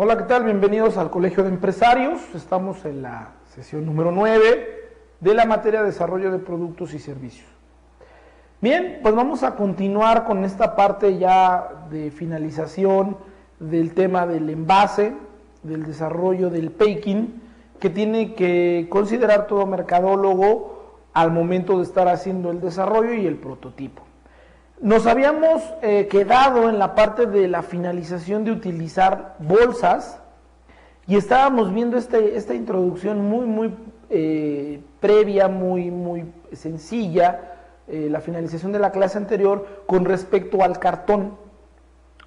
Hola, ¿qué tal? Bienvenidos al Colegio de Empresarios. Estamos en la sesión número 9 de la materia de desarrollo de productos y servicios. Bien, pues vamos a continuar con esta parte ya de finalización del tema del envase, del desarrollo del packing, que tiene que considerar todo mercadólogo al momento de estar haciendo el desarrollo y el prototipo. Nos habíamos quedado en la parte de la finalización de utilizar bolsas y estábamos viendo esta introducción muy previa, muy sencilla, la finalización de la clase anterior con respecto al cartón.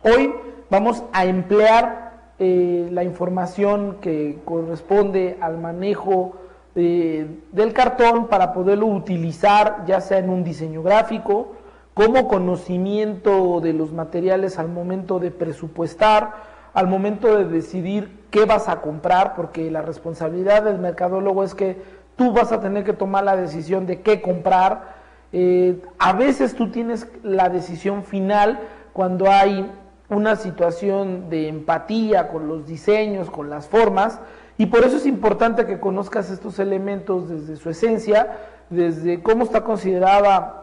Hoy vamos a emplear la información que corresponde al manejo del cartón para poderlo utilizar ya sea en un diseño gráfico, como conocimiento de los materiales al momento de presupuestar, al momento de decidir qué vas a comprar, porque la responsabilidad del mercadólogo es que tú vas a tener que tomar la decisión de qué comprar. A veces tú tienes la decisión final cuando hay una situación de empatía con los diseños, con las formas, y por eso es importante que conozcas estos elementos desde su esencia, desde cómo está considerada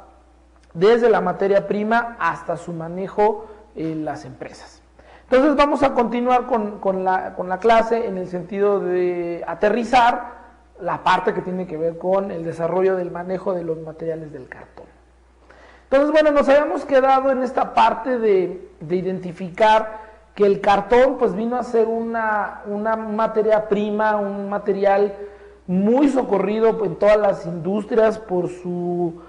desde la materia prima hasta su manejo en las empresas. Entonces vamos a continuar con la clase en el sentido de aterrizar la parte que tiene que ver con el desarrollo del manejo de los materiales del cartón. Entonces, bueno, nos habíamos quedado en esta parte de identificar que el cartón pues vino a ser una materia prima, un material muy socorrido en todas las industrias por su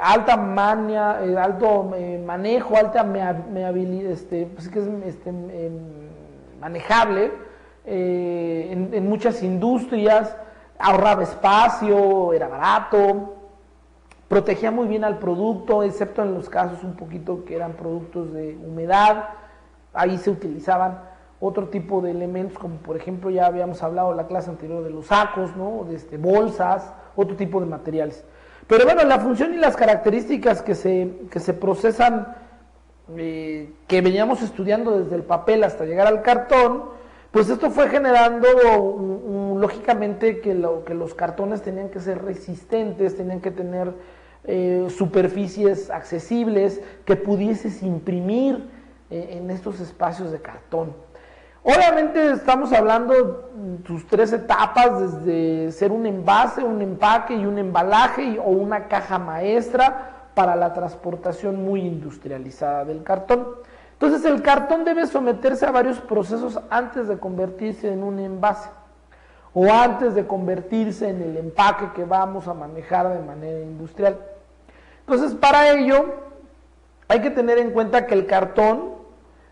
alto manejo, alta manejable en muchas industrias, ahorraba espacio, era barato, protegía muy bien al producto, excepto en los casos un poquito que eran productos de humedad. Ahí se utilizaban otro tipo de elementos, como por ejemplo ya habíamos hablado en la clase anterior de los sacos, ¿no? Bolsas, otro tipo de materiales. Pero bueno, la función y las características que se procesan, que veníamos estudiando desde el papel hasta llegar al cartón, pues esto fue generando lógicamente que los cartones tenían que ser resistentes, tenían que tener superficies accesibles, que pudieses imprimir en estos espacios de cartón. Obviamente estamos hablando sus tres etapas, desde ser un envase, un empaque y un embalaje o una caja maestra para la transportación muy industrializada del cartón. Entonces el cartón debe someterse a varios procesos antes de convertirse en un envase o antes de convertirse en el empaque que vamos a manejar de manera industrial. Entonces para ello hay que tener en cuenta que el cartón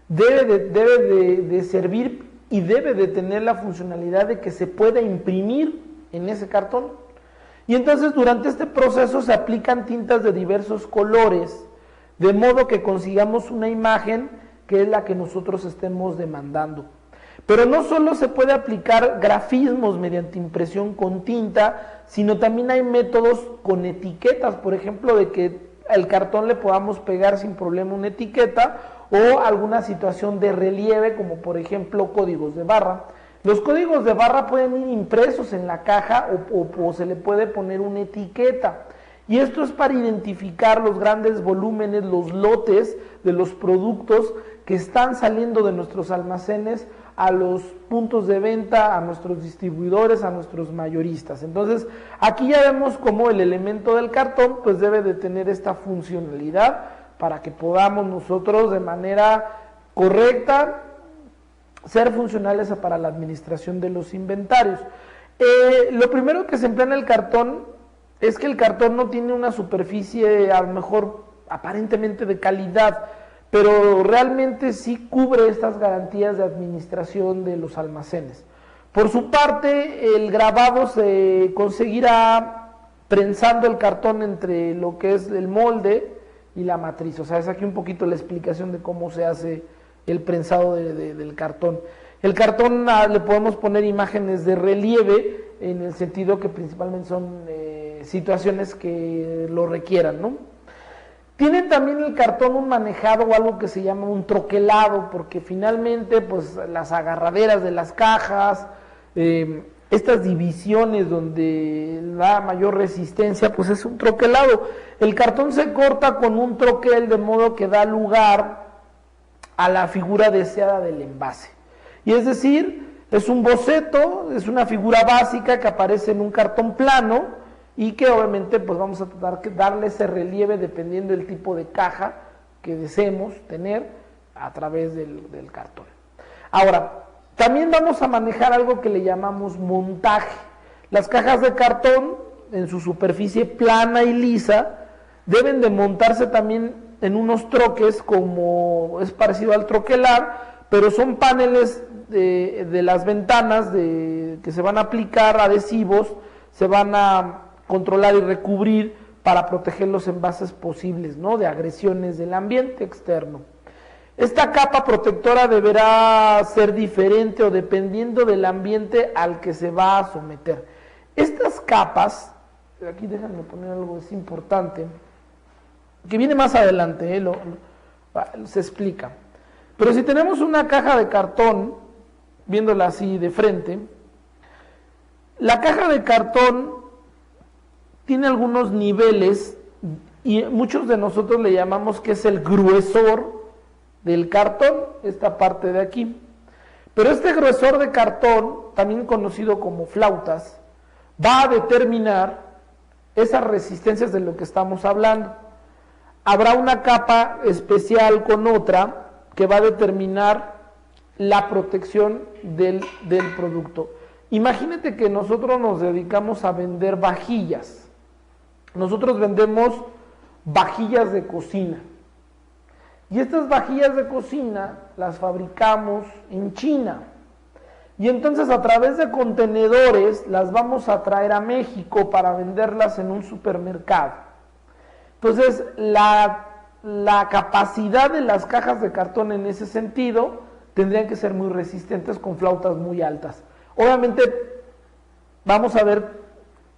debe de servir y debe de tener la funcionalidad de que se pueda imprimir en ese cartón. Y entonces durante este proceso se aplican tintas de diversos colores, de modo que consigamos una imagen que es la que nosotros estemos demandando. Pero no solo se puede aplicar grafismos mediante impresión con tinta, sino también hay métodos con etiquetas, por ejemplo, de que al cartón le podamos pegar sin problema una etiqueta o alguna situación de relieve, como por ejemplo códigos de barra. Los códigos de barra pueden ir impresos en la caja o se le puede poner una etiqueta. Y esto es para identificar los grandes volúmenes, los lotes de los productos que están saliendo de nuestros almacenes a los puntos de venta, a nuestros distribuidores, a nuestros mayoristas. Entonces, aquí ya vemos cómo el elemento del cartón pues debe de tener esta funcionalidad para que podamos nosotros de manera correcta ser funcionales para la administración de los inventarios. Lo primero que se emplea en el cartón es que el cartón no tiene una superficie a lo mejor aparentemente de calidad, pero realmente sí cubre estas garantías de administración de los almacenes. Por su parte, el grabado se conseguirá prensando el cartón entre lo que es el molde y la matriz. O sea, es aquí un poquito la explicación de cómo se hace el prensado del cartón. El cartón le podemos poner imágenes de relieve en el sentido que principalmente son situaciones que lo requieran, ¿no? Tienen también el cartón un manejado o algo que se llama un troquelado, porque finalmente pues las agarraderas de las cajas, estas divisiones donde da mayor resistencia, pues es un troquelado. El cartón se corta con un troquel de modo que da lugar a la figura deseada del envase. Y es decir, es un boceto, es una figura básica que aparece en un cartón plano, y que obviamente pues vamos a tratar de darle ese relieve dependiendo del tipo de caja que deseemos tener a través del cartón. Ahora, también vamos a manejar algo que le llamamos montaje. Las cajas de cartón en su superficie plana y lisa deben de montarse también en unos troques, como es parecido al troquelar, pero son paneles de las ventanas que se van a aplicar adhesivos, se van a controlar y recubrir para proteger los envases posibles, ¿no?, de agresiones del ambiente externo. Esta capa protectora deberá ser diferente o dependiendo del ambiente al que se va a someter. Estas capas, aquí déjenme poner algo, es importante, que viene más adelante, se explica. Pero si tenemos una caja de cartón, viéndola así de frente, la caja de cartón tiene algunos niveles y muchos de nosotros le llamamos que es el gruesor del cartón, esta parte de aquí. Pero este gruesor de cartón, también conocido como flautas, va a determinar esas resistencias de lo que estamos hablando. Habrá una capa especial con otra que va a determinar la protección del producto. Imagínate que nosotros nos dedicamos a vender vajillas. Nosotros vendemos vajillas de cocina. Y estas vajillas de cocina las fabricamos en China. Y entonces a través de contenedores las vamos a traer a México para venderlas en un supermercado. Entonces la capacidad de las cajas de cartón en ese sentido tendrían que ser muy resistentes con flautas muy altas. Obviamente vamos a ver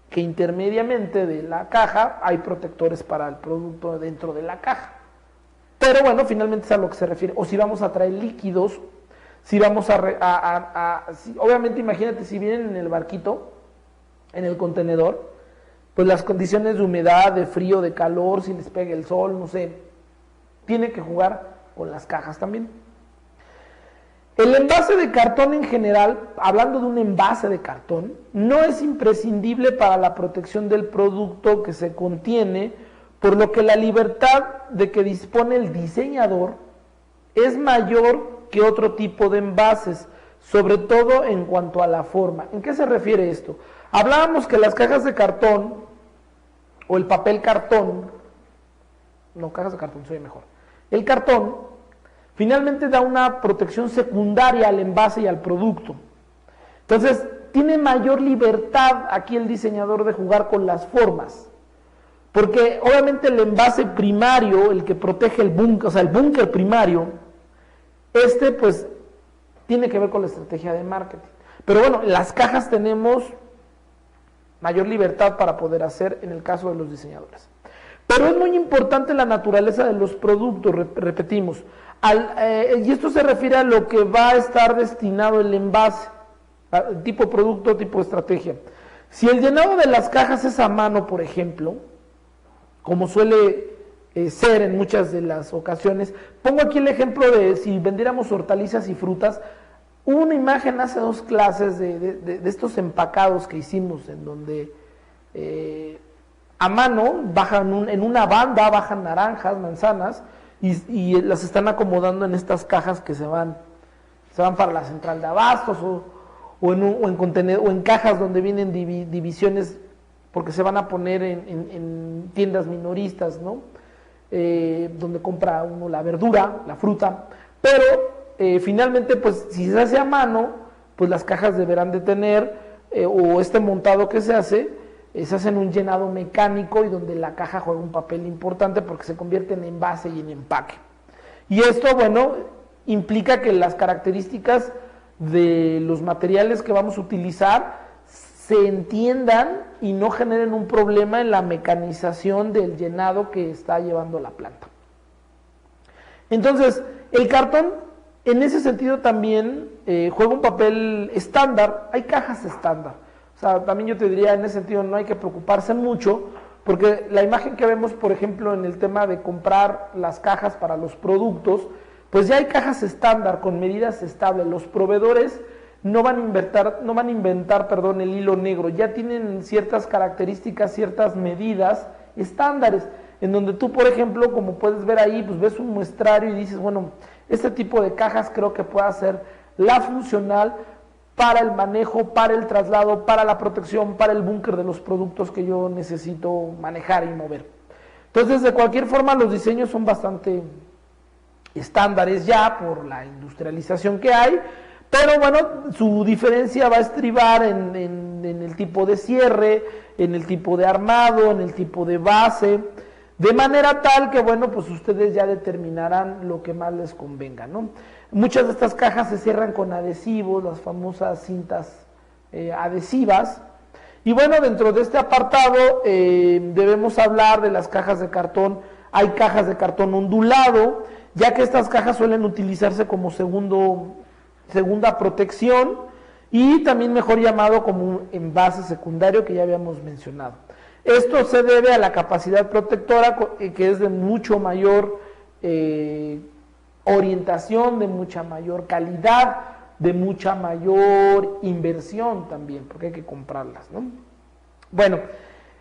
que intermediamente de la caja hay protectores para el producto dentro de la caja. Pero bueno, finalmente es a lo que se refiere. O si vamos a traer líquidos, si vamos obviamente imagínate si vienen en el barquito, en el contenedor, pues las condiciones de humedad, de frío, de calor, si les pega el sol, no sé, tiene que jugar con las cajas también. El envase de cartón en general, hablando de un envase de cartón, no es imprescindible para la protección del producto que se contiene, por lo que la libertad de que dispone el diseñador es mayor que otro tipo de envases, sobre todo en cuanto a la forma. ¿En qué se refiere esto? Hablábamos que las cajas de cartón o el papel cartón, no, cajas de cartón soy mejor, el cartón finalmente da una protección secundaria al envase y al producto. Entonces, tiene mayor libertad aquí el diseñador de jugar con las formas. Porque obviamente el envase primario, el que protege el búnker, o sea, el búnker primario, pues tiene que ver con la estrategia de marketing. Pero bueno, en las cajas tenemos mayor libertad para poder hacer en el caso de los diseñadores. Pero es muy importante la naturaleza de los productos, repetimos. Y esto se refiere a lo que va a estar destinado el envase, tipo producto, tipo estrategia. Si el llenado de las cajas es a mano, por ejemplo, como suele ser en muchas de las ocasiones, pongo aquí el ejemplo de si vendiéramos hortalizas y frutas. Hubo una imagen hace 2 clases de estos empacados que hicimos, en donde a mano bajan en una banda, bajan naranjas, manzanas, y las están acomodando en estas cajas que se van para la central de abastos o en cajas donde vienen divisiones, porque se van a poner en tiendas minoristas, ¿no? Donde compra uno la verdura, la fruta, pero finalmente pues si se hace a mano, pues las cajas deberán de tener o este montado que se hace en un llenado mecánico, y donde la caja juega un papel importante porque se convierte en envase y en empaque. Y esto, bueno, implica que las características de los materiales que vamos a utilizar se entiendan y no generen un problema en la mecanización del llenado que está llevando la planta. Entonces, el cartón en ese sentido también juega un papel estándar. Hay cajas estándar. O sea, también yo te diría, en ese sentido no hay que preocuparse mucho, porque la imagen que vemos, por ejemplo, en el tema de comprar las cajas para los productos, pues ya hay cajas estándar con medidas estables. Los proveedores no van a inventar, el hilo negro. Ya tienen ciertas características, ciertas medidas estándares, en donde tú, por ejemplo, como puedes ver ahí, pues ves un muestrario y dices, bueno, este tipo de cajas creo que puede ser la funcional para el manejo, para el traslado, para la protección, para el búnker de los productos que yo necesito manejar y mover. Entonces, de cualquier forma, los diseños son bastante estándares ya por la industrialización que hay, pero bueno, su diferencia va a estribar en el tipo de cierre, en el tipo de armado, en el tipo de base, de manera tal que, bueno, pues ustedes ya determinarán lo que más les convenga, ¿no? Muchas de estas cajas se cierran con adhesivos, las famosas cintas adhesivas. Y bueno, dentro de este apartado debemos hablar de las cajas de cartón. Hay cajas de cartón ondulado, ya que estas cajas suelen utilizarse como segunda protección y también mejor llamado como un envase secundario que ya habíamos mencionado. Esto se debe a la capacidad protectora que es de mucho mayor orientación, de mucha mayor calidad, de mucha mayor inversión también, porque hay que comprarlas, ¿no? Bueno,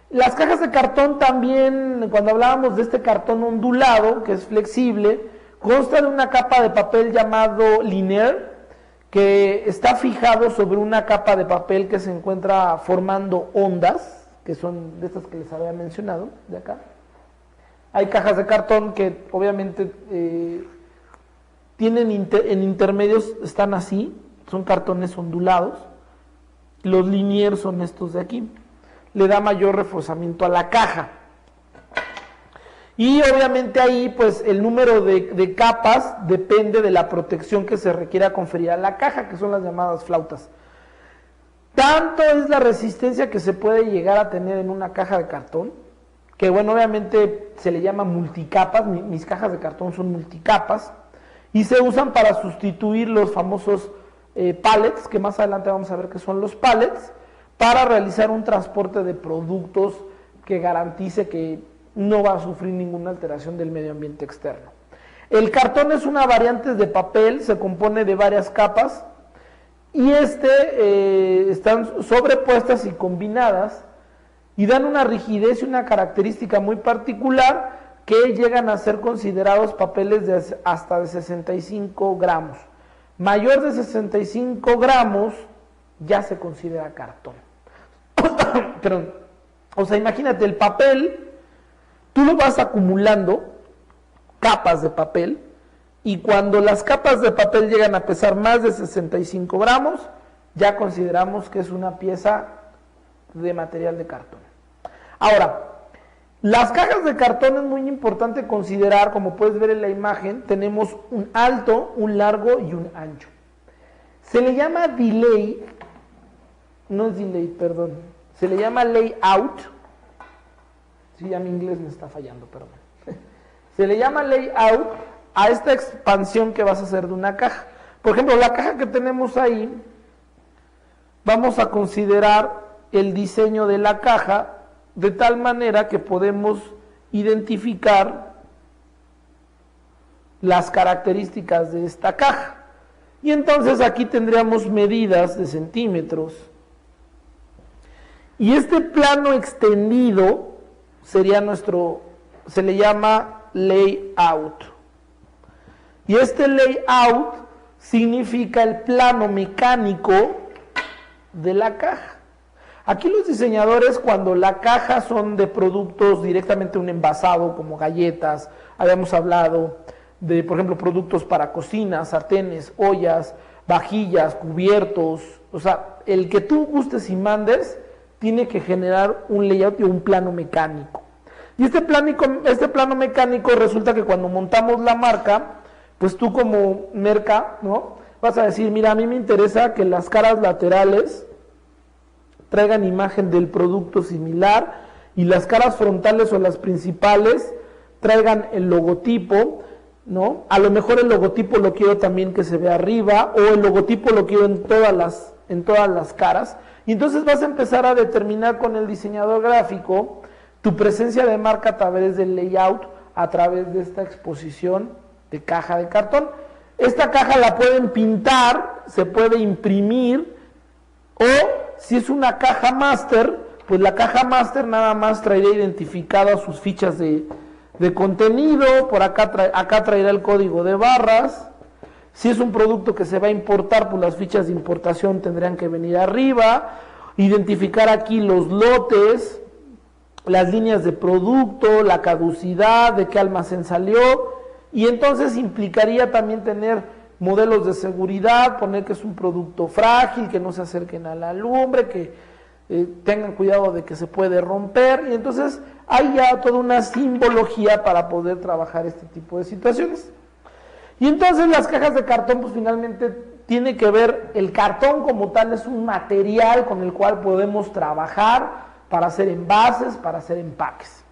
las cajas de cartón también, cuando hablábamos de este cartón ondulado, que es flexible, consta de una capa de papel llamado linier, que está fijado sobre una capa de papel que se encuentra formando ondas, que son de estas que les había mencionado, de acá. Hay cajas de cartón que obviamente tienen en intermedios, están así, son cartones ondulados. Los liniers son estos de aquí. Le da mayor reforzamiento a la caja. Y obviamente ahí pues el número de capas depende de la protección que se requiera conferir a la caja, que son las llamadas flautas. Tanto es la resistencia que se puede llegar a tener en una caja de cartón, que bueno, obviamente se le llama multicapas. Mis cajas de cartón son multicapas y se usan para sustituir los famosos pallets, que más adelante vamos a ver qué son los pallets, para realizar un transporte de productos que garantice que no va a sufrir ninguna alteración del medio ambiente externo. El cartón es una variante de papel, se compone de varias capas y están sobrepuestas y combinadas y dan una rigidez y una característica muy particular que llegan a ser considerados papeles de hasta de 65 gramos. Mayor de 65 gramos ya se considera cartón. Perdón. O sea, imagínate, el papel, tú lo vas acumulando, capas de papel, y cuando las capas de papel llegan a pesar más de 65 gramos, ya consideramos que es una pieza de material de cartón. Ahora, las cajas de cartón es muy importante considerar, como puedes ver en la imagen, tenemos un alto, un largo y un ancho. Se le llama delay, no es delay, perdón, se le llama layout. Sí, ya mi inglés me está fallando, perdón. Se le llama layout a esta expansión que vas a hacer de una caja. Por ejemplo, la caja que tenemos ahí, vamos a considerar el diseño de la caja de tal manera que podemos identificar las características de esta caja. Y entonces aquí tendríamos medidas de centímetros. Y este plano extendido sería se le llama layout. Y este layout significa el plano mecánico de la caja. Aquí los diseñadores, cuando la caja son de productos directamente un envasado, como galletas, habíamos hablado de, por ejemplo, productos para cocina, sartenes, ollas, vajillas, cubiertos, o sea, el que tú gustes y mandes, tiene que generar un layout y un plano mecánico. Y este plano mecánico resulta que cuando montamos la marca, pues tú como merca, ¿no?, vas a decir, mira, a mí me interesa que las caras laterales traigan imagen del producto similar y las caras frontales o las principales traigan el logotipo, ¿no? A lo mejor el logotipo lo quiero también que se vea arriba, o el logotipo lo quiero en todas las caras, y entonces vas a empezar a determinar con el diseñador gráfico tu presencia de marca a través del layout, a través de esta exposición de caja de cartón. Esta caja la pueden pintar, se puede imprimir, o si es una caja máster, pues la caja máster nada más traerá identificadas sus fichas de contenido, por acá traerá el código de barras. Si es un producto que se va a importar, pues las fichas de importación tendrían que venir arriba, identificar aquí los lotes, las líneas de producto, la caducidad, de qué almacén salió, y entonces implicaría también tener modelos de seguridad, poner que es un producto frágil, que no se acerquen a la lumbre, que tengan cuidado de que se puede romper, y entonces hay ya toda una simbología para poder trabajar este tipo de situaciones. Y entonces las cajas de cartón, pues finalmente tiene que ver, el cartón como tal es un material con el cual podemos trabajar para hacer envases, para hacer empaques.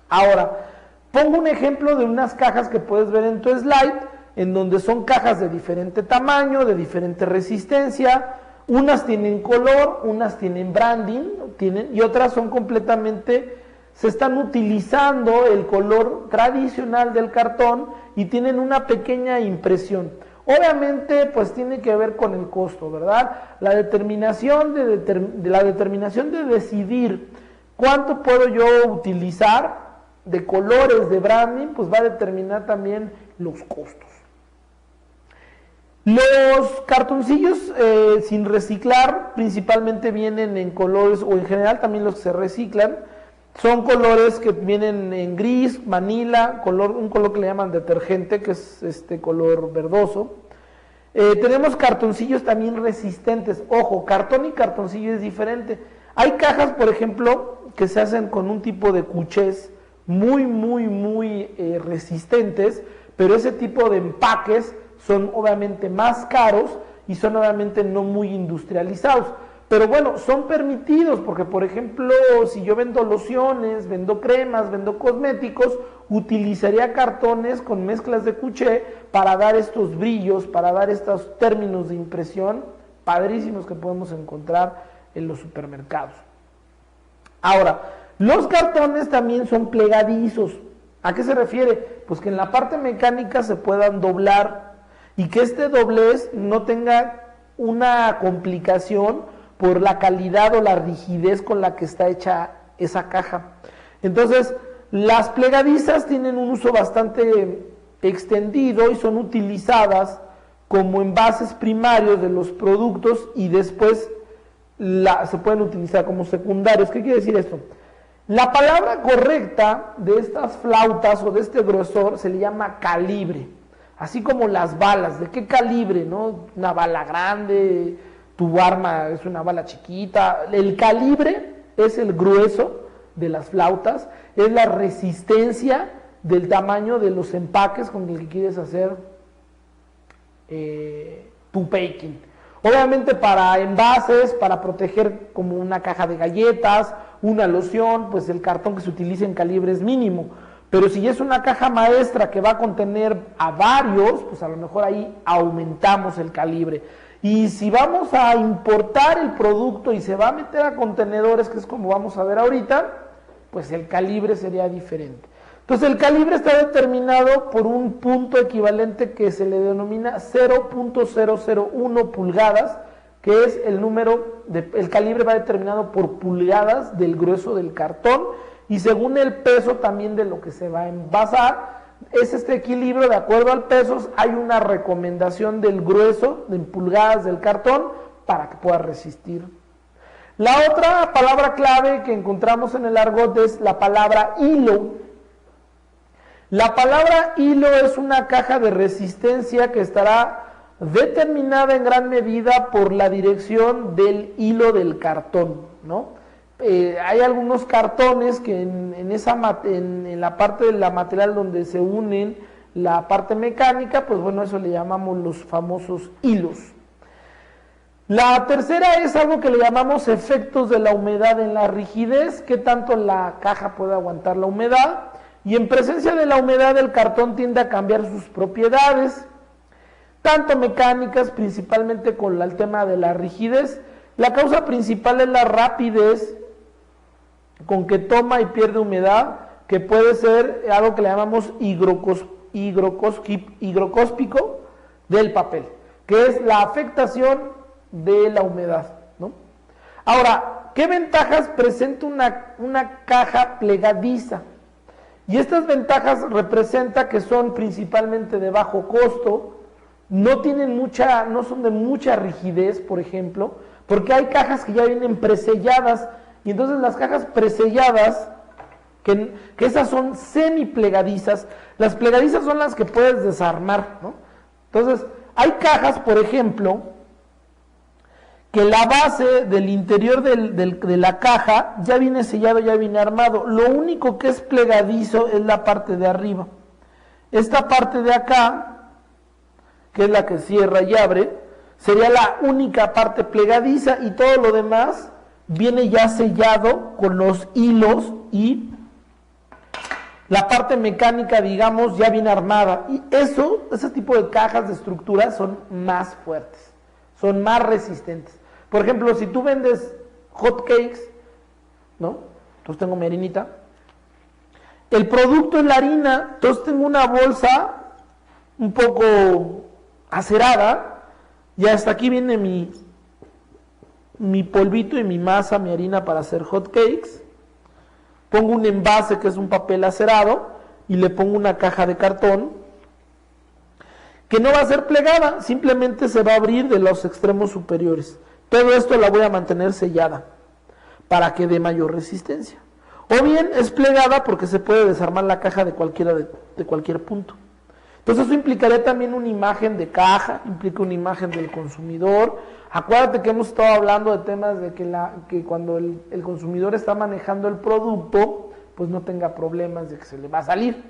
Ahora, pongo un ejemplo de unas cajas que puedes ver en tu slide, en donde son cajas de diferente tamaño, de diferente resistencia. Unas tienen color, unas tienen branding, y otras son completamente, se están utilizando el color tradicional del cartón y tienen una pequeña impresión. Obviamente, pues tiene que ver con el costo, ¿verdad? La determinación de decidir cuánto puedo yo utilizar de colores de branding, pues va a determinar también los costos. Los cartoncillos sin reciclar principalmente vienen en colores, o en general también los que se reciclan, son colores que vienen en gris, manila, un color que le llaman detergente, que es este color verdoso. Tenemos cartoncillos también resistentes. Ojo, cartón y cartoncillo es diferente. Hay cajas, por ejemplo, que se hacen con un tipo de cuchés muy resistentes, pero ese tipo de empaques son obviamente más caros y son obviamente no muy industrializados. Pero bueno, son permitidos porque, por ejemplo, si yo vendo lociones, vendo cremas, vendo cosméticos, utilizaría cartones con mezclas de cuché para dar estos brillos, para dar estos términos de impresión padrísimos que podemos encontrar en los supermercados. Ahora, los cartones también son plegadizos. ¿A qué se refiere? Pues que en la parte mecánica se puedan doblar y que este doblez no tenga una complicación por la calidad o la rigidez con la que está hecha esa caja. Entonces, las plegadizas tienen un uso bastante extendido y son utilizadas como envases primarios de los productos y después se pueden utilizar como secundarios. ¿Qué quiere decir esto? La palabra correcta de estas flautas o de este grosor se le llama calibre, así como las balas. ¿De qué calibre? ¿No? Una bala grande, tu arma es una bala chiquita. El calibre es el grueso de las flautas, es la resistencia del tamaño de los empaques con el que quieres hacer tu baking. Obviamente para envases, para proteger como una caja de galletas, una loción, pues el cartón que se utiliza en calibre es mínimo. Pero si es una caja maestra que va a contener a varios, pues a lo mejor ahí aumentamos el calibre. Y si vamos a importar el producto y se va a meter a contenedores, que es como vamos a ver ahorita, pues el calibre sería diferente. Entonces el calibre está determinado por un punto equivalente que se le denomina 0.001 pulgadas, que es el número, el calibre va determinado por pulgadas del grueso del cartón, y según el peso también de lo que se va a envasar. Es este equilibrio, de acuerdo al peso, hay una recomendación del grueso, de pulgadas del cartón, para que pueda resistir. La otra palabra clave que encontramos en el argot es la palabra hilo. La palabra hilo es una caja de resistencia que estará determinada en gran medida por la dirección del hilo del cartón, ¿no? Hay algunos cartones que en la parte de la material donde se unen la parte mecánica, pues bueno, eso le llamamos los famosos hilos. La tercera es algo que le llamamos efectos de la humedad en la rigidez, qué tanto la caja puede aguantar la humedad, y en presencia de la humedad el cartón tiende a cambiar sus propiedades, tanto mecánicas, principalmente con el tema de la rigidez. La causa principal es la rapidez con que toma y pierde humedad, que puede ser algo que le llamamos higrocóspico del papel, que es la afectación de la humedad, ¿no? Ahora, ¿qué ventajas presenta una caja plegadiza? Y estas ventajas representa que son principalmente de bajo costo, no son de mucha rigidez, por ejemplo, porque hay cajas que ya vienen preselladas, y entonces las cajas preselladas, que esas son semiplegadizas, las plegadizas son las que puedes desarmar, ¿no? Entonces, hay cajas, por ejemplo, que la base del interior de la caja ya viene sellado, ya viene armado. Lo único que es plegadizo es la parte de arriba. Esta parte de acá, que es la que cierra y abre, sería la única parte plegadiza, y todo lo demás viene ya sellado con los hilos, y la parte mecánica, digamos, ya viene armada. Y ese tipo de cajas de estructura son más fuertes, son más resistentes. Por ejemplo, si tú vendes hot cakes, ¿no? Entonces tengo mi harinita. El producto es la harina, entonces tengo una bolsa un poco acerada, y hasta aquí viene mi polvito y mi masa, mi harina para hacer hot cakes. Pongo un envase que es un papel acerado y le pongo una caja de cartón que no va a ser plegada, simplemente se va a abrir de los extremos superiores. Todo esto la voy a mantener sellada para que dé mayor resistencia. O bien es plegada porque se puede desarmar la caja de cualquier punto. Entonces eso implicaría también una imagen de caja, implica una imagen del consumidor. Acuérdate que hemos estado hablando de temas de que cuando el consumidor está manejando el producto, pues no tenga problemas de que se le va a salir.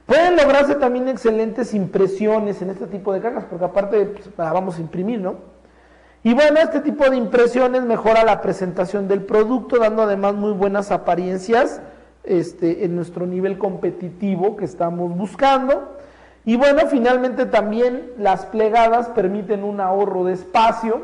Pueden lograrse también excelentes impresiones en este tipo de cajas, porque aparte pues, la vamos a imprimir, ¿no? Y bueno, este tipo de impresiones mejora la presentación del producto, dando además muy buenas apariencias en nuestro nivel competitivo que estamos buscando. Y bueno, finalmente también las plegadas permiten un ahorro de espacio,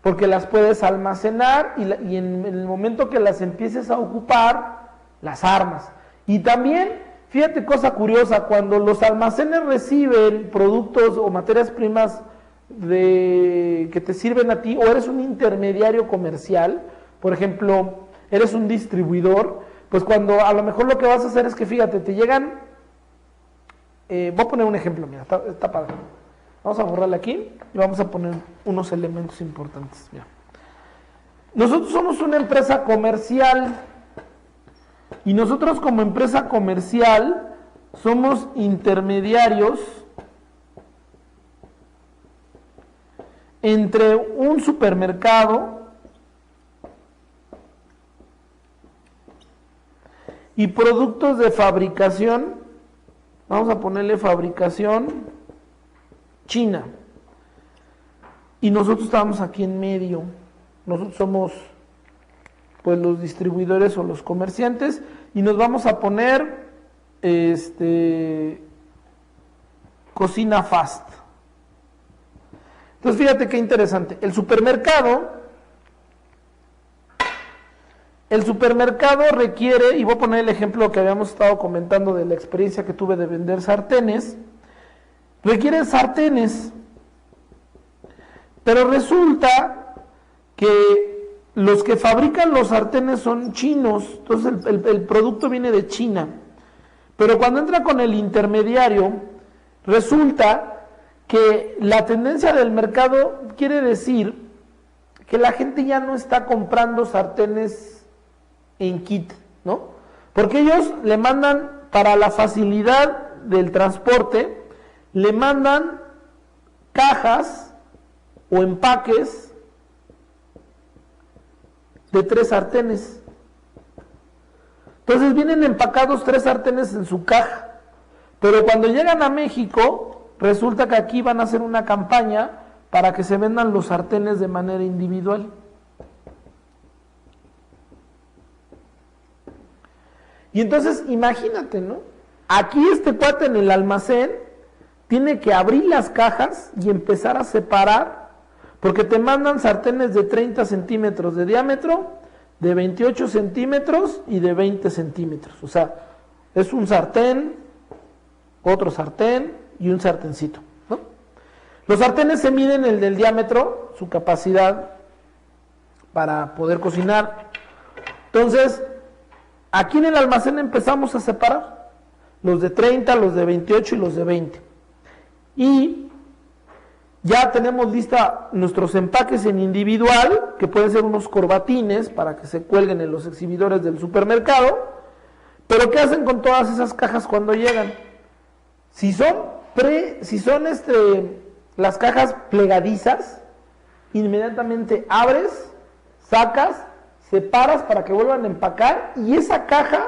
porque las puedes almacenar y en el momento que las empieces a ocupar, las armas. Y también, fíjate cosa curiosa, cuando los almacenes reciben productos o materias primas que te sirven a ti, o eres un intermediario comercial, por ejemplo, eres un distribuidor, pues cuando a lo mejor lo que vas a hacer es que, fíjate, te llegan, voy a poner un ejemplo, mira, está padre. Vamos a borrarle aquí y vamos a poner unos elementos importantes. Mira. Nosotros somos una empresa comercial, y nosotros como empresa comercial somos intermediarios entre un supermercado y productos de fabricación, vamos a ponerle fabricación china, y nosotros estamos aquí en medio. Nosotros somos pues los distribuidores o los comerciantes, y nos vamos a poner cocina fast. Entonces fíjate qué interesante, el supermercado requiere, y voy a poner el ejemplo que habíamos estado comentando de la experiencia que tuve de vender sartenes, requiere sartenes, pero resulta que los que fabrican los sartenes son chinos, entonces el producto viene de China, pero cuando entra con el intermediario, resulta que la tendencia del mercado quiere decir que la gente ya no está comprando sartenes en kit, ¿no? Porque ellos le mandan, para la facilidad del transporte, le mandan cajas o empaques de 3 sartenes. Entonces vienen empacados 3 sartenes en su caja, pero cuando llegan a México, resulta que aquí van a hacer una campaña para que se vendan los sartenes de manera individual. Y entonces imagínate, ¿no? Aquí este cuate en el almacén tiene que abrir las cajas y empezar a separar, porque te mandan sartenes de 30 centímetros de diámetro, de 28 centímetros y de 20 centímetros. O sea, es un sartén, otro sartén y un sartencito, ¿no? Los sartenes se miden el del diámetro, su capacidad para poder cocinar. Entonces, aquí en el almacén empezamos a separar los de 30, los de 28 y los de 20. Y ya tenemos lista nuestros empaques en individual, que pueden ser unos corbatines para que se cuelguen en los exhibidores del supermercado. Pero ¿qué hacen con todas esas cajas cuando llegan? Si son las cajas plegadizas, inmediatamente abres, sacas, separas para que vuelvan a empacar y esa caja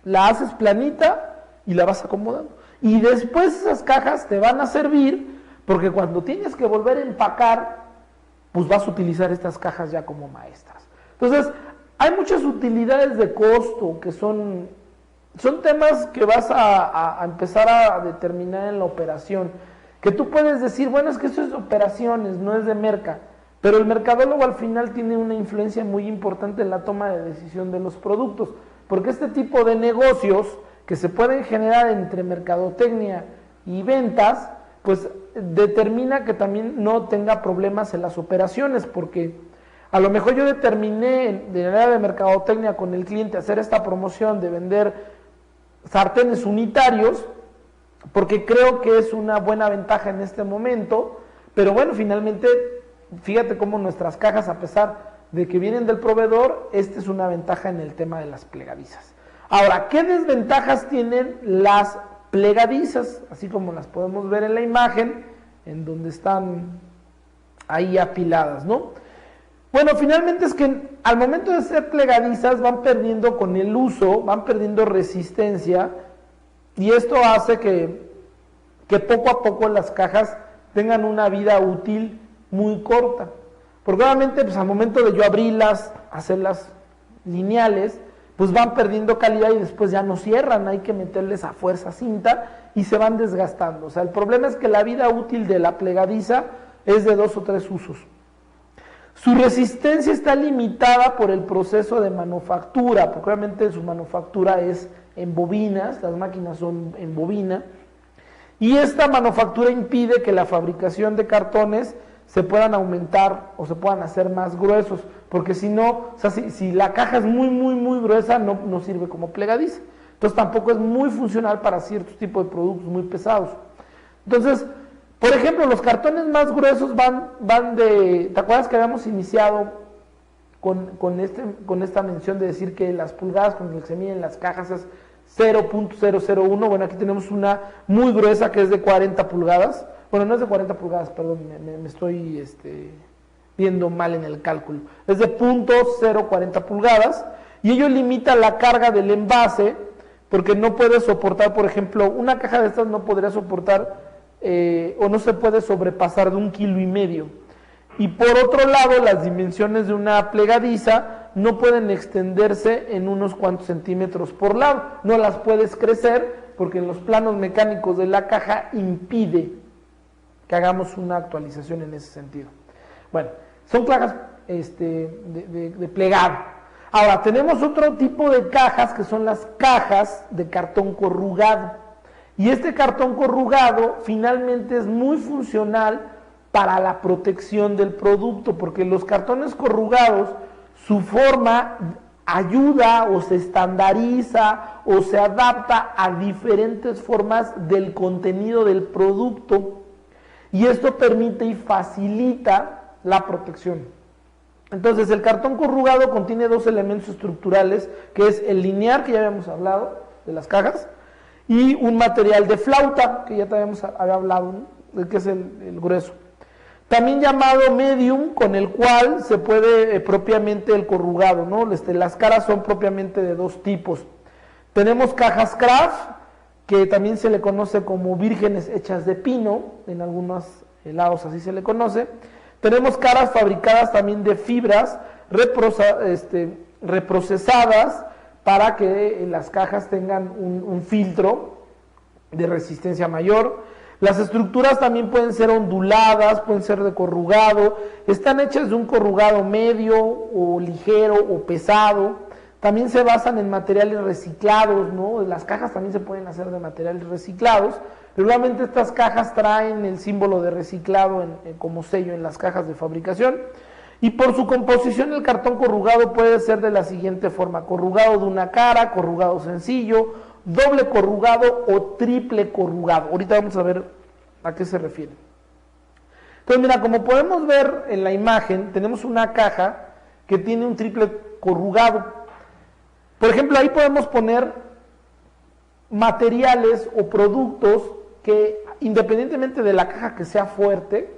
la haces planita y la vas acomodando. Y después esas cajas te van a servir porque cuando tienes que volver a empacar, pues vas a utilizar estas cajas ya como maestras. Entonces, hay muchas utilidades de costo que son temas que vas a empezar a determinar en la operación. Que tú puedes decir, bueno, es que esto es de operaciones, no es de merca. Pero el mercadólogo al final tiene una influencia muy importante en la toma de decisión de los productos. Porque este tipo de negocios que se pueden generar entre mercadotecnia y ventas, pues determina que también no tenga problemas en las operaciones, porque a lo mejor yo determiné de manera de mercadotecnia con el cliente hacer esta promoción de vender sartenes unitarios, porque creo que es una buena ventaja en este momento, pero bueno, finalmente, fíjate cómo nuestras cajas, a pesar de que vienen del proveedor, esta es una ventaja en el tema de las plegadizas. Ahora, ¿qué desventajas tienen las plegadizas? Así como las podemos ver en la imagen, en donde están ahí apiladas, ¿no? Bueno, finalmente es que al momento de ser plegadizas van perdiendo con el uso, van perdiendo resistencia, y esto hace que poco a poco las cajas tengan una vida útil muy corta. Porque obviamente pues al momento de yo abrirlas, hacerlas lineales, pues van perdiendo calidad y después ya no cierran, hay que meterles a fuerza cinta y se van desgastando. O sea, el problema es que la vida útil de la plegadiza es de 2 o 3 usos. Su resistencia está limitada por el proceso de manufactura, porque obviamente su manufactura es en bobinas, las máquinas son en bobina, y esta manufactura impide que la fabricación de cartones se puedan aumentar o se puedan hacer más gruesos, porque si no, o sea, si la caja es muy gruesa, no sirve como plegadiza. Entonces tampoco es muy funcional para ciertos tipos de productos muy pesados. Entonces, por ejemplo, los cartones más gruesos van de... ¿Te acuerdas que habíamos iniciado con esta mención de decir que las pulgadas con las que se miden las cajas es 0.001? Bueno, aquí tenemos una muy gruesa que es de 40 pulgadas. Bueno, no es de 40 pulgadas, perdón, me estoy viendo mal en el cálculo. Es de .040 pulgadas y ello limita la carga del envase porque no puede soportar, por ejemplo, una caja de estas no podría soportar o no se puede sobrepasar de 1,5 kilos. Y por otro lado, las dimensiones de una plegadiza no pueden extenderse en unos cuantos centímetros por lado. No las puedes crecer porque en los planos mecánicos de la caja impide que hagamos una actualización en ese sentido. Bueno, son cajas de plegado. Ahora, tenemos otro tipo de cajas que son las cajas de cartón corrugado. Y este cartón corrugado finalmente es muy funcional para la protección del producto, porque los cartones corrugados, su forma ayuda o se estandariza o se adapta a diferentes formas del contenido del producto. Y esto permite y facilita la protección. Entonces, el cartón corrugado contiene 2 elementos estructurales, que es el linear, que ya habíamos hablado, de las cajas, y un material de flauta, que ya también había hablado, ¿no? Que es el grueso. También llamado medium, con el cual se puede propiamente el corrugado, ¿no? Las caras son propiamente de 2 tipos. Tenemos cajas craft, que también se le conoce como vírgenes hechas de pino en algunas helados así se le conoce. Tenemos caras fabricadas también de fibras reprocesadas para que las cajas tengan un filtro de resistencia mayor. Las estructuras también pueden ser onduladas, pueden ser de corrugado, están hechas de un corrugado medio o ligero o pesado. También se basan en materiales reciclados, ¿no? Las cajas también se pueden hacer de materiales reciclados. Regularmente estas cajas traen el símbolo de reciclado como sello en las cajas de fabricación. Y por su composición el cartón corrugado puede ser de la siguiente forma: corrugado de una cara, corrugado sencillo, doble corrugado o triple corrugado. Ahorita vamos a ver a qué se refiere. Entonces mira, como podemos ver en la imagen, tenemos una caja que tiene un triple corrugado. Por ejemplo, ahí podemos poner materiales o productos que, independientemente de la caja que sea fuerte,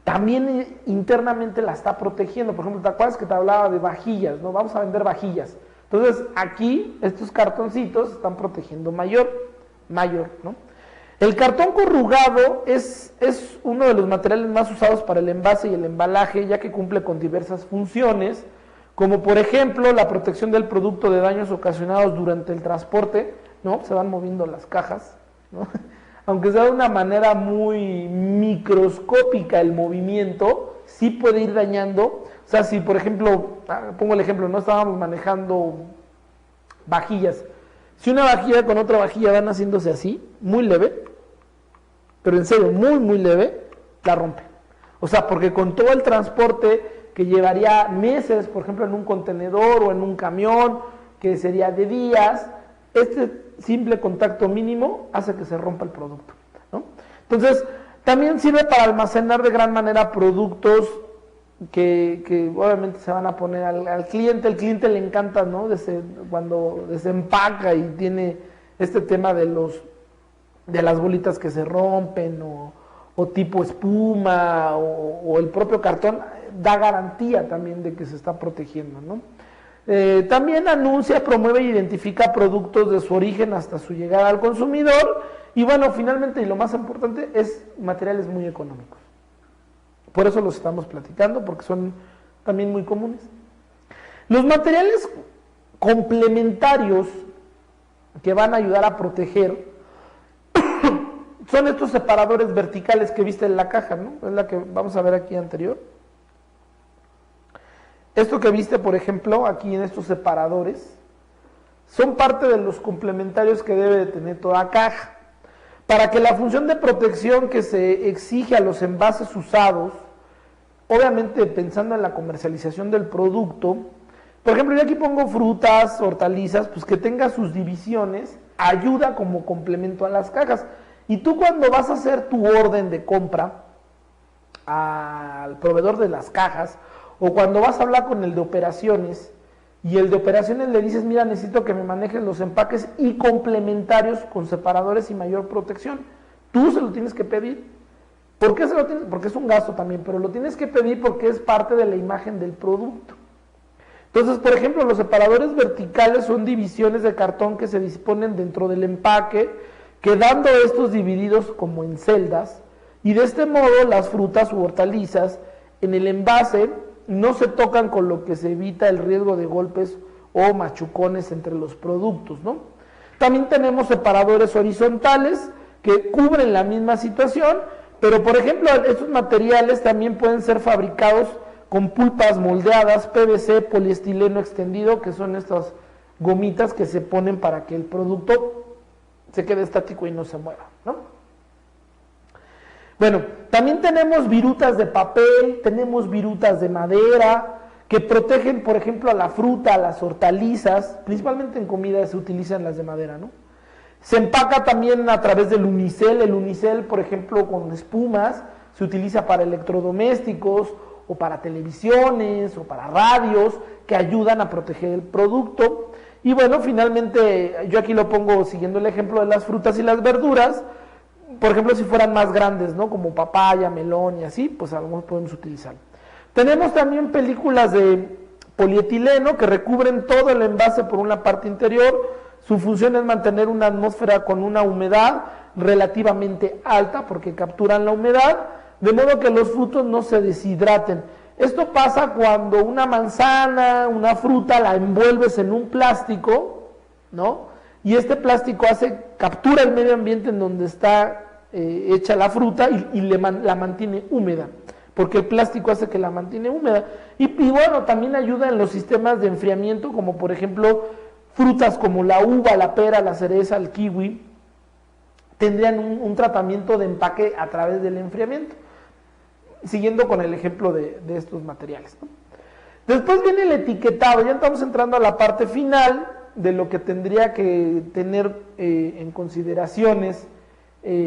también internamente la está protegiendo. Por ejemplo, ¿te acuerdas que te hablaba de vajillas, no? Vamos a vender vajillas. Entonces, aquí, estos cartoncitos están protegiendo mayor, ¿no? El cartón corrugado es uno de los materiales más usados para el envase y el embalaje, ya que cumple con diversas funciones, como por ejemplo, la protección del producto de daños ocasionados durante el transporte, ¿no? Se van moviendo las cajas, ¿no? Aunque sea de una manera muy microscópica el movimiento, sí puede ir dañando. O sea, si por ejemplo, pongo el ejemplo, no estábamos manejando vajillas. Si una vajilla con otra vajilla van haciéndose así, muy leve, pero en serio, muy, muy leve, la rompe. O sea, porque con todo el transporte que llevaría meses, por ejemplo, en un contenedor o en un camión, que sería de días, este simple contacto mínimo hace que se rompa el producto, ¿no? Entonces, también sirve para almacenar de gran manera productos que obviamente se van a poner al cliente. El cliente le encanta, ¿no? Cuando desempaca y tiene este tema de las bolitas que se rompen o tipo espuma o el propio cartón, da garantía también de que se está protegiendo, ¿no? También anuncia, promueve e identifica productos de su origen hasta su llegada al consumidor. Y bueno, finalmente, y lo más importante, es materiales muy económicos. Por eso los estamos platicando, porque son también muy comunes. Los materiales complementarios que van a ayudar a proteger son estos separadores verticales que viste en la caja, ¿no? Es la que vamos a ver aquí anterior. Esto que viste, por ejemplo, aquí en estos separadores, son parte de los complementarios que debe de tener toda caja. Para que la función de protección que se exige a los envases usados, obviamente pensando en la comercialización del producto, por ejemplo, yo aquí pongo frutas, hortalizas, pues que tenga sus divisiones, ayuda como complemento a las cajas. Y tú cuando vas a hacer tu orden de compra al proveedor de las cajas, o cuando vas a hablar con el de operaciones, y el de operaciones le dices, mira, necesito que me manejes los empaques y complementarios con separadores y mayor protección, tú se lo tienes que pedir. ¿Por qué se lo tienes? Porque es un gasto también, pero lo tienes que pedir porque es parte de la imagen del producto. Entonces, por ejemplo, los separadores verticales son divisiones de cartón que se disponen dentro del empaque, quedando estos divididos como en celdas, y de este modo las frutas u hortalizas en el envase no se tocan, con lo que se evita el riesgo de golpes o machucones entre los productos, ¿no? También tenemos separadores horizontales que cubren la misma situación, pero por ejemplo estos materiales también pueden ser fabricados con pulpas moldeadas, PVC, poliestileno extendido, que son estas gomitas que se ponen para que el producto se quede estático y no se mueva, ¿no? Bueno, también tenemos virutas de papel, tenemos virutas de madera, que protegen, por ejemplo, a la fruta, a las hortalizas, principalmente en comida se utilizan las de madera, ¿no? Se empaca también a través del unicel. El unicel, por ejemplo, con espumas, se utiliza para electrodomésticos, o para televisiones, o para radios, que ayudan a proteger el producto. Y bueno, finalmente, yo aquí lo pongo siguiendo el ejemplo de las frutas y las verduras. Por ejemplo, si fueran más grandes, ¿no? Como papaya, melón y así, pues a lo mejor podemos utilizarlo. Tenemos también películas de polietileno que recubren todo el envase por una parte interior. Su función es mantener una atmósfera con una humedad relativamente alta, porque capturan la humedad, de modo que los frutos no se deshidraten. Esto pasa cuando una manzana, una fruta, la envuelves en un plástico, ¿no? Y este plástico captura el medio ambiente en donde está hecha la fruta y la mantiene húmeda, porque el plástico hace que la mantiene húmeda. Y bueno, también ayuda en los sistemas de enfriamiento, como por ejemplo frutas como la uva, la pera, la cereza, el kiwi, tendrían un tratamiento de empaque a través del enfriamiento, siguiendo con el ejemplo de estos materiales, ¿no? Después viene el etiquetado, ya estamos entrando a la parte final de lo que tendría que tener en consideraciones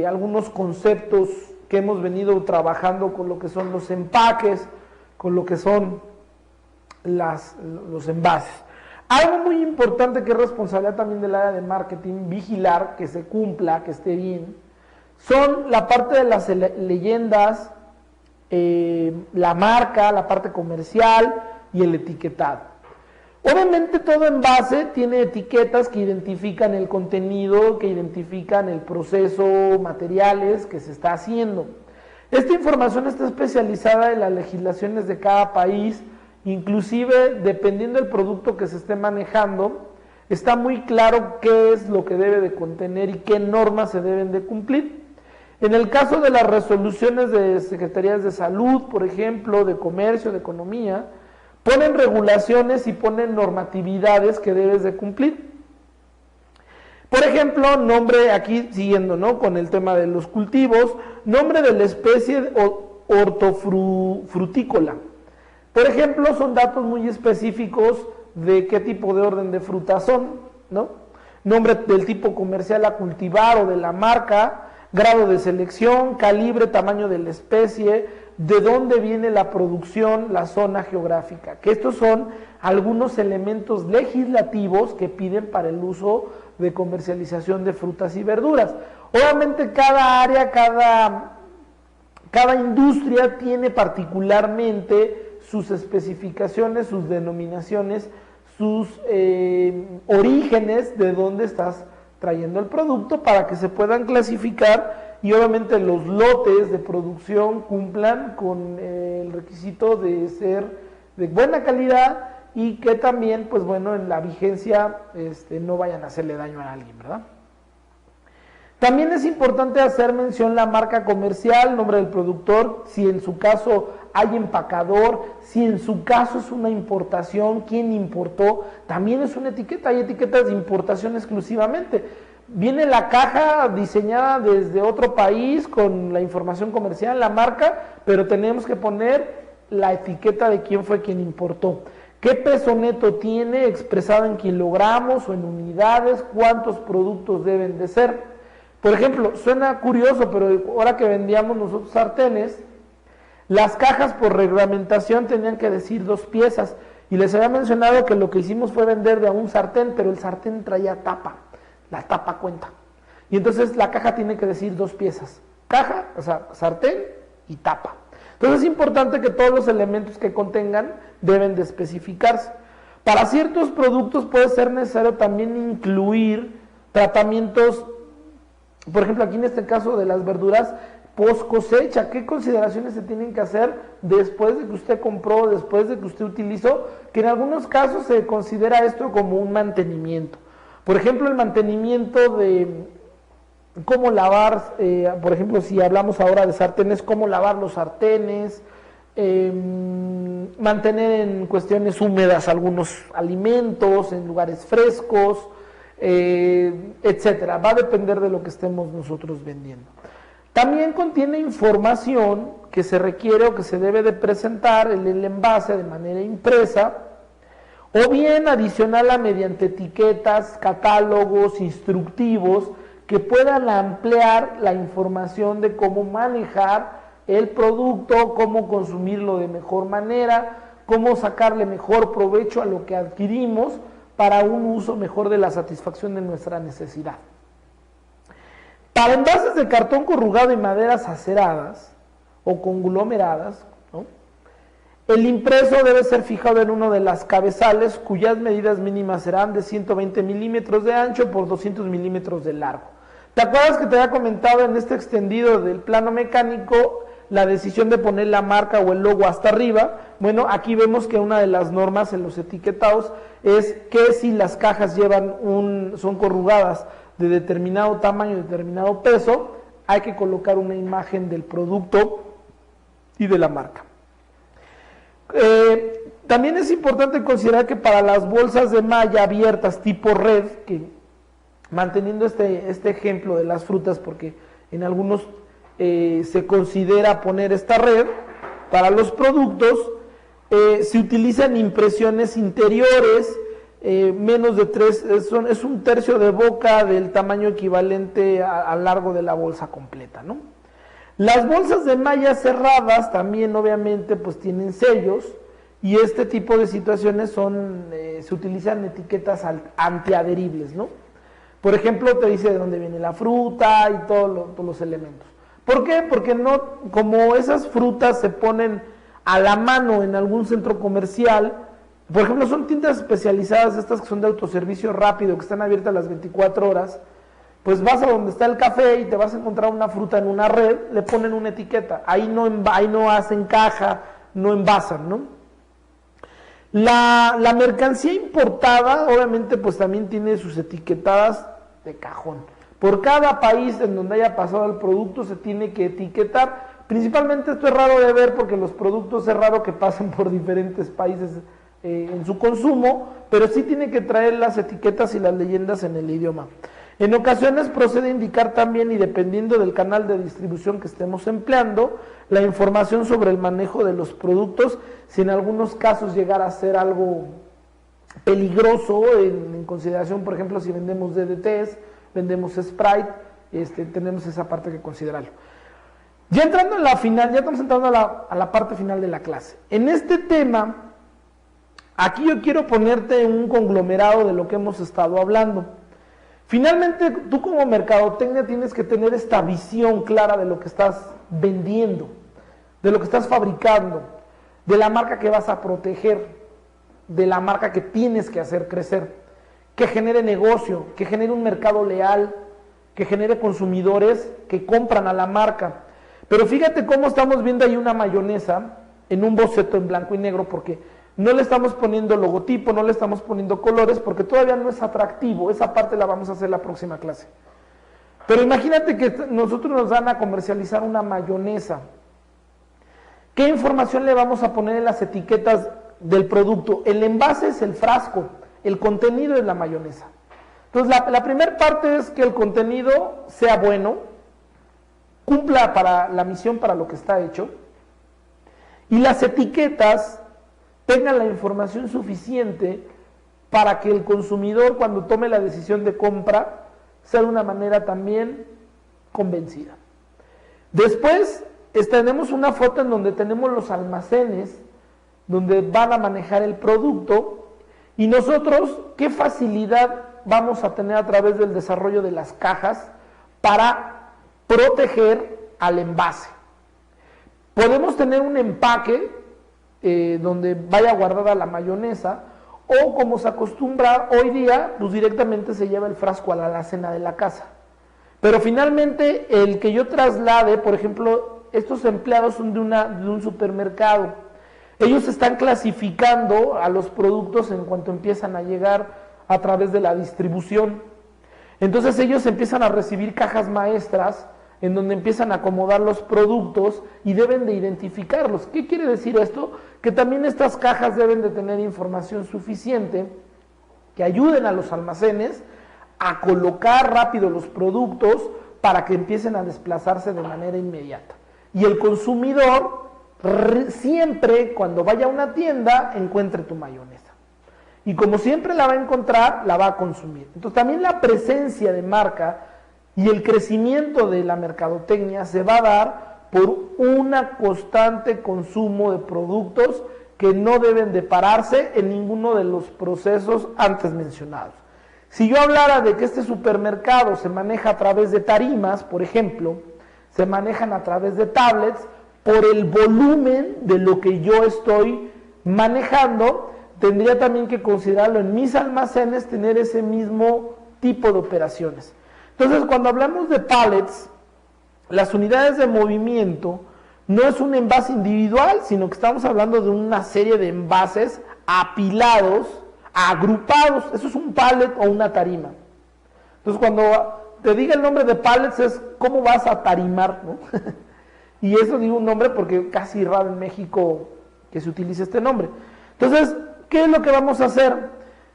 algunos conceptos que hemos venido trabajando con lo que son los empaques, con lo que son los envases. Algo muy importante que es responsabilidad también del área de marketing, vigilar que se cumpla, que esté bien, son la parte de las leyendas, la marca, la parte comercial y el etiquetado. Obviamente todo envase tiene etiquetas que identifican el contenido, que identifican el proceso, materiales que se está haciendo. Esta información está especializada en las legislaciones de cada país, inclusive dependiendo del producto que se esté manejando, está muy claro qué es lo que debe de contener y qué normas se deben de cumplir. En el caso de las resoluciones de Secretarías de Salud, por ejemplo, de Comercio, de Economía, ponen regulaciones y ponen normatividades que debes de cumplir. Por ejemplo, nombre, aquí siguiendo, ¿no?, con el tema de los cultivos, nombre de la especie hortofrutícola. Por ejemplo, son datos muy específicos de qué tipo de orden de frutas son, ¿no? Nombre del tipo comercial a cultivar o de la marca, grado de selección, calibre, tamaño de la especie, de dónde viene la producción, la zona geográfica, que estos son algunos elementos legislativos que piden para el uso de comercialización de frutas y verduras. Obviamente cada área, cada industria tiene particularmente sus especificaciones, sus denominaciones, sus orígenes de dónde estás trayendo el producto para que se puedan clasificar y obviamente los lotes de producción cumplan con el requisito de ser de buena calidad y que también, pues bueno, en la vigencia no vayan a hacerle daño a alguien, ¿verdad? También es importante hacer mención la marca comercial, nombre del productor, si en su caso hay empacador, si en su caso es una importación, quién importó, también es una etiqueta, hay etiquetas de importación exclusivamente. Viene la caja diseñada desde otro país con la información comercial, la marca, pero tenemos que poner la etiqueta de quién fue quien importó. ¿Qué peso neto tiene expresado en kilogramos o en unidades? ¿Cuántos productos deben de ser? Por ejemplo, suena curioso, pero ahora que vendíamos nosotros sartenes, las cajas por reglamentación tenían que decir 2 piezas. Y les había mencionado que lo que hicimos fue vender de a un sartén, pero el sartén traía tapa. La tapa cuenta. Y entonces la caja tiene que decir 2 piezas. Caja, o sea, sartén y tapa. Entonces es importante que todos los elementos que contengan deben de especificarse. Para ciertos productos puede ser necesario también incluir tratamientos, por ejemplo aquí en este caso de las verduras, post cosecha. ¿Qué consideraciones se tienen que hacer después de que usted compró, después de que usted utilizó? Que en algunos casos se considera esto como un mantenimiento. Por ejemplo, el mantenimiento de cómo lavar, por ejemplo, si hablamos ahora de sartenes, cómo lavar los sartenes, mantener en cuestiones húmedas algunos alimentos, en lugares frescos, etcétera. Va a depender de lo que estemos nosotros vendiendo. También contiene información que se requiere o que se debe de presentar en el envase de manera impresa, o bien adicionarla mediante etiquetas, catálogos, instructivos que puedan ampliar la información de cómo manejar el producto, cómo consumirlo de mejor manera, cómo sacarle mejor provecho a lo que adquirimos para un uso mejor de la satisfacción de nuestra necesidad. Para envases de cartón corrugado y maderas aceradas o conglomeradas, ¿no?, el impreso debe ser fijado en uno de las cabezales cuyas medidas mínimas serán de 120 milímetros de ancho por 200 milímetros de largo. ¿Te acuerdas que te había comentado en este extendido del plano mecánico la decisión de poner la marca o el logo hasta arriba. Bueno, aquí vemos que una de las normas en los etiquetados es que si las cajas son corrugadas de determinado tamaño, determinado peso, hay que colocar una imagen del producto y de la marca. También es importante considerar que para las bolsas de malla abiertas tipo red, que manteniendo este ejemplo de las frutas, porque en algunos se considera poner esta red, para los productos se utilizan impresiones interiores, menos de 3, es un tercio de boca del tamaño equivalente al largo de la bolsa completa, ¿no? Las bolsas de malla cerradas también obviamente pues tienen sellos, y este tipo de situaciones se utilizan etiquetas antiadheribles, ¿no? Por ejemplo, te dice de dónde viene la fruta y todos los elementos. ¿Por qué? Porque como esas frutas se ponen a la mano en algún centro comercial, por ejemplo, son tiendas especializadas, estas que son de autoservicio rápido, que están abiertas las 24 horas, pues vas a donde está el café y te vas a encontrar una fruta en una red, le ponen una etiqueta, ahí no hacen caja, no envasan, ¿no? La mercancía importada, obviamente, pues también tiene sus etiquetadas de cajón. Por cada país en donde haya pasado el producto se tiene que etiquetar. Principalmente esto es raro de ver porque los productos es raro que pasen por diferentes países en su consumo, pero sí tiene que traer las etiquetas y las leyendas en el idioma. En ocasiones procede a indicar también, y dependiendo del canal de distribución que estemos empleando, la información sobre el manejo de los productos, si en algunos casos llegara a ser algo peligroso, en consideración, por ejemplo, si vendemos DDTs, vendemos Sprite, tenemos esa parte que considerarlo. Ya entrando en la final, ya estamos entrando a la parte final de la clase. En este tema, aquí yo quiero ponerte un conglomerado de lo que hemos estado hablando. Finalmente, tú como mercadotecnia tienes que tener esta visión clara de lo que estás vendiendo, de lo que estás fabricando, de la marca que vas a proteger, de la marca que tienes que hacer crecer, que genere negocio, que genere un mercado leal, que genere consumidores que compran a la marca. Pero fíjate cómo estamos viendo ahí una mayonesa en un boceto en blanco y negro, porque no le estamos poniendo logotipo, no le estamos poniendo colores, porque todavía no es atractivo. Esa parte la vamos a hacer la próxima clase. Pero imagínate que nosotros nos van a comercializar una mayonesa. ¿Qué información le vamos a poner en las etiquetas del producto? El envase es el frasco, el contenido es la mayonesa. Entonces la primera parte es que el contenido sea bueno, cumpla para la misión para lo que está hecho, y las etiquetas tengan la información suficiente para que el consumidor, cuando tome la decisión de compra, sea de una manera también convencida. Después tenemos una foto en donde tenemos los almacenes donde van a manejar el producto, y nosotros qué facilidad vamos a tener a través del desarrollo de las cajas para proteger al envase. Podemos tener un empaque donde vaya guardada la mayonesa, o como se acostumbra hoy día, pues directamente se lleva el frasco a la alacena de la casa. Pero finalmente el que yo traslade, por ejemplo, estos empleados son de un supermercado, ellos están clasificando a los productos en cuanto empiezan a llegar a través de la distribución. Entonces ellos empiezan a recibir cajas maestras en donde empiezan a acomodar los productos y deben de identificarlos. ¿Qué quiere decir esto? Que también estas cajas deben de tener información suficiente que ayuden a los almacenes a colocar rápido los productos para que empiecen a desplazarse de manera inmediata. Y el consumidor siempre, cuando vaya a una tienda, encuentre tu mayonesa. Y como siempre la va a encontrar, la va a consumir. Entonces también la presencia de marca y el crecimiento de la mercadotecnia se va a dar por un constante consumo de productos que no deben de pararse en ninguno de los procesos antes mencionados. Si yo hablara de que este supermercado se maneja a través de tarimas, por ejemplo, se manejan a través de tablets, por el volumen de lo que yo estoy manejando, tendría también que considerarlo en mis almacenes, tener ese mismo tipo de operaciones. Entonces, cuando hablamos de pallets, las unidades de movimiento, no es un envase individual, sino que estamos hablando de una serie de envases apilados, agrupados. Eso es un pallet o una tarima. Entonces, cuando te diga el nombre de pallets es cómo vas a tarimar, ¿no? Y eso digo un nombre porque casi raro en México que se utilice este nombre. Entonces, ¿qué es lo que vamos a hacer?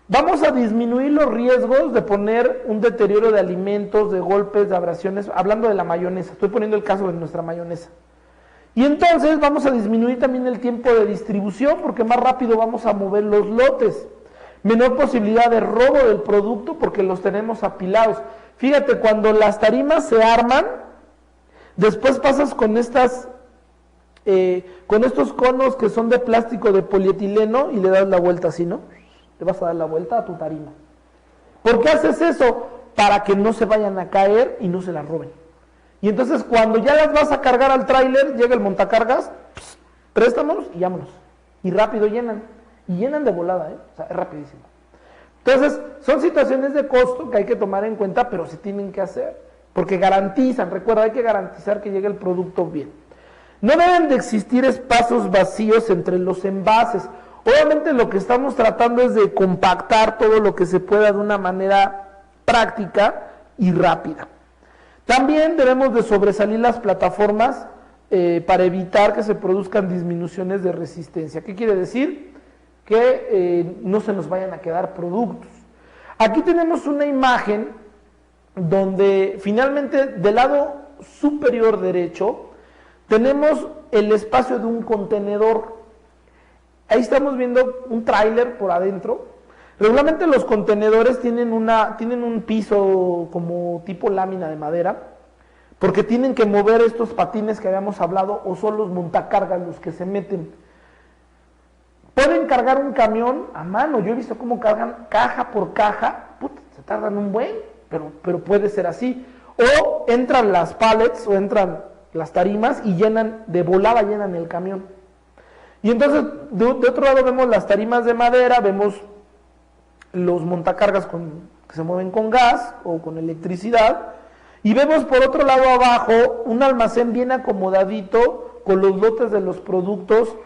Vamos a disminuir los riesgos de poner un deterioro de alimentos, de golpes, de abrasiones, hablando de la mayonesa, estoy poniendo el caso de nuestra mayonesa. Y entonces vamos a disminuir también el tiempo de distribución porque más rápido vamos a mover los lotes. Menor posibilidad de robo del producto porque los tenemos apilados. Fíjate, cuando las tarimas se arman, después pasas con estos conos que son de plástico de polietileno y le das la vuelta así, ¿no? Le vas a dar la vuelta a tu tarima. ¿Por qué haces eso? Para que no se vayan a caer y no se las roben. Y entonces cuando ya las vas a cargar al tráiler, llega el montacargas, préstamos y vámonos. Y rápido llenan. Y llenan de volada, o sea, es rapidísimo. Entonces, son situaciones de costo que hay que tomar en cuenta, pero se tienen que hacer. Porque garantizan, recuerda, hay que garantizar que llegue el producto bien. No deben de existir espacios vacíos entre los envases. Obviamente lo que estamos tratando es de compactar todo lo que se pueda de una manera práctica y rápida. También debemos de sobresalir las plataformas para evitar que se produzcan disminuciones de resistencia. ¿Qué quiere decir? Que no se nos vayan a quedar productos. Aquí tenemos una imagen donde finalmente del lado superior derecho tenemos el espacio de un contenedor. Ahí estamos viendo un tráiler por adentro. Regularmente los contenedores tienen un piso como tipo lámina de madera, porque tienen que mover estos patines que habíamos hablado, o son los montacargas los que se meten. Pueden cargar un camión a mano, yo he visto cómo cargan caja por caja, se tardan un buen, pero puede ser así. O entran las pallets o entran las tarimas y de volada llenan el camión. Y entonces de otro lado vemos las tarimas de madera, vemos los montacargas que se mueven con gas o con electricidad, y vemos por otro lado abajo un almacén bien acomodadito con los lotes de los productos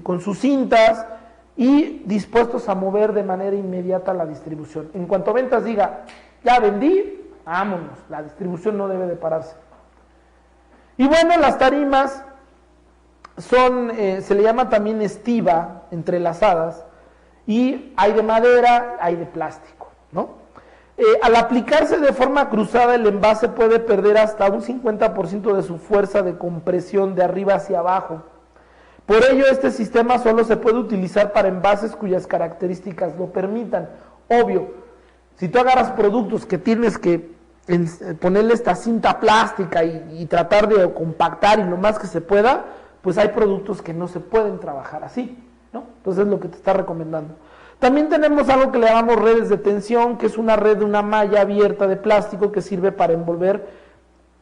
con sus cintas y dispuestos a mover de manera inmediata la distribución. En cuanto a ventas diga, ya vendí, vámonos, la distribución no debe de pararse. Y bueno, las tarimas se le llama también estiva, entrelazadas, y hay de madera, hay de plástico, ¿no? Al aplicarse de forma cruzada, el envase puede perder hasta un 50% de su fuerza de compresión de arriba hacia abajo. Por ello, este sistema solo se puede utilizar para envases cuyas características lo permitan. Obvio, si tú agarras productos que tienes que ponerle esta cinta plástica y tratar de compactar y lo más que se pueda, pues hay productos que no se pueden trabajar así, ¿no? Entonces es lo que te está recomendando. También tenemos algo que le llamamos redes de tensión, que es una red de una malla abierta de plástico que sirve para envolver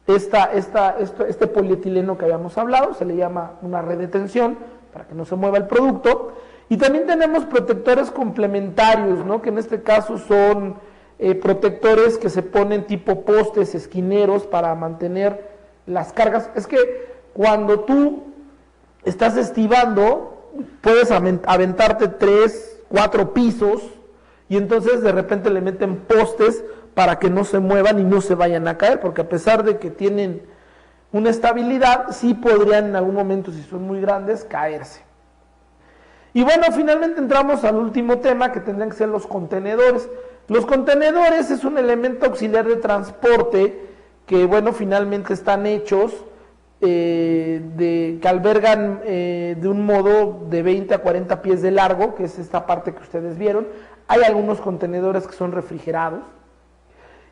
este polietileno que habíamos hablado, se le llama una red de tensión para que no se mueva el producto. Y también tenemos protectores complementarios, ¿no? Que en este caso son protectores que se ponen tipo postes, esquineros para mantener las cargas. Es que cuando tú estás estivando, puedes aventarte 3, 4 pisos y entonces de repente le meten postes para que no se muevan y no se vayan a caer, porque a pesar de que tienen una estabilidad, sí podrían en algún momento, si son muy grandes, caerse. Y bueno, finalmente entramos al último tema, que tendrían que ser los contenedores. Los contenedores es un elemento auxiliar de transporte que, bueno, finalmente están hechos que albergan de un modo de 20 a 40 pies de largo, que es esta parte que ustedes vieron. Hay algunos contenedores que son refrigerados.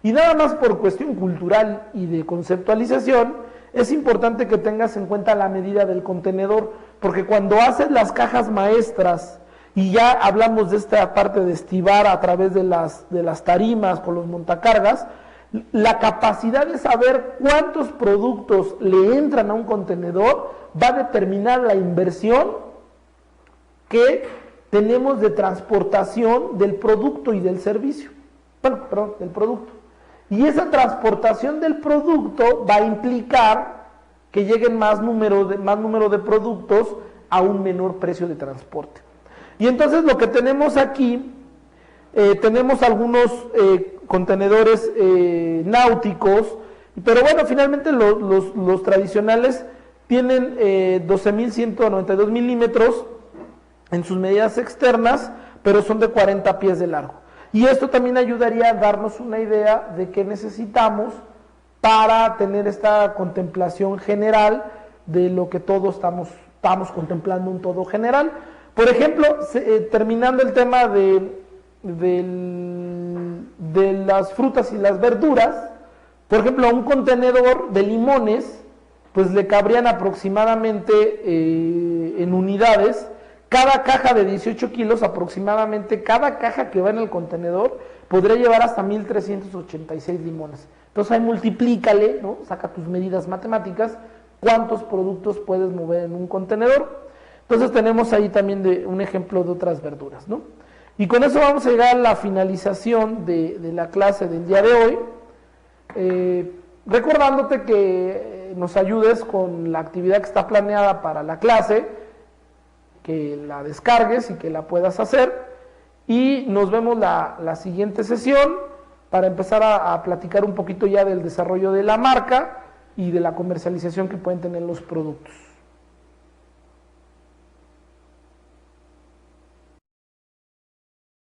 Y nada más por cuestión cultural y de conceptualización, es importante que tengas en cuenta la medida del contenedor, porque cuando haces las cajas maestras, y ya hablamos de esta parte de estivar a través de las tarimas con los montacargas, la capacidad de saber cuántos productos le entran a un contenedor va a determinar la inversión que tenemos de transportación del producto y del servicio. Bueno, perdón, del producto. Y esa transportación del producto va a implicar que lleguen más número de productos a un menor precio de transporte. Y entonces lo que tenemos aquí, tenemos algunos contenedores náuticos, pero bueno, finalmente los tradicionales tienen 12.192 milímetros en sus medidas externas, pero son de 40 pies de largo. Y esto también ayudaría a darnos una idea de qué necesitamos para tener esta contemplación general de lo que todos estamos contemplando, un todo general. Por ejemplo, terminando el tema de las frutas y las verduras, por ejemplo, a un contenedor de limones, pues le cabrían aproximadamente en unidades, cada caja de 18 kilos aproximadamente, cada caja que va en el contenedor podría llevar hasta 1.386 limones. Entonces ahí multiplícale, ¿no? Saca tus medidas matemáticas, cuántos productos puedes mover en un contenedor. Entonces tenemos ahí también un ejemplo de otras verduras, ¿no? Y con eso vamos a llegar a la finalización de la clase del día de hoy, recordándote que nos ayudes con la actividad que está planeada para la clase, que la descargues y que la puedas hacer, y nos vemos la siguiente sesión para empezar a platicar un poquito ya del desarrollo de la marca y de la comercialización que pueden tener los productos.